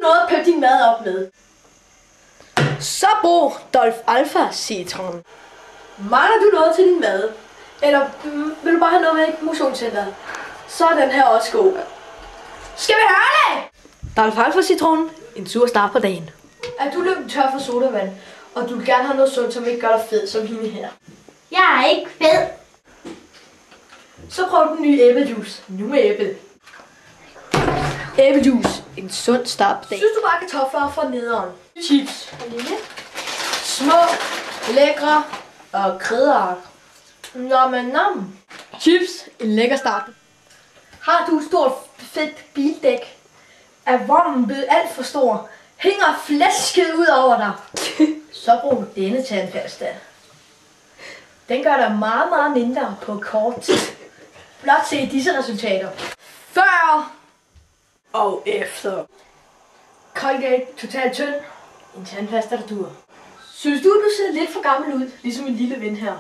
Noget at peppe din mad op med. Så brug Dolf Alpha citron. Mangler du noget til din mad? Eller vil du bare have noget med i motionscenteret? Så er den her også god. Skal vi høre det? Dolf Alpha citron. En sur start på dagen. Er du løbet tør for sodavand, og du vil gerne have noget sundt, som ikke gør dig fed som hende her? Jeg er ikke fed. Så prøv den nye æblejuice. Nu med æble. Æblejuice. En sund start på dagen. Synes du bare kartofler fra nederen? Chips. Små, lækre og krydderark. Nom. Chips. En lækker start. Har du et stort fedt bildæk? Er vognen blevet alt for stor? Hænger flæsket ud over dig? Så brug denne tandpasta. Den gør dig meget, meget mindre på kort tid. Blot se disse resultater. Før Og efter. Colgate Total Tynd. En tandpasta, der dur. Synes du ser lidt for gammel ud, ligesom en lille ven her?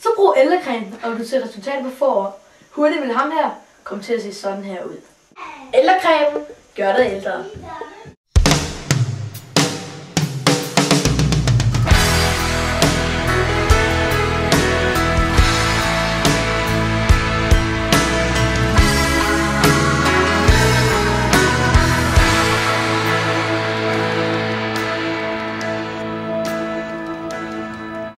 Så brug ældrecreme, og du ser resultater på forår. Hurtigt vil ham her komme til at se sådan her ud. Ældrecremen gør dig ældre.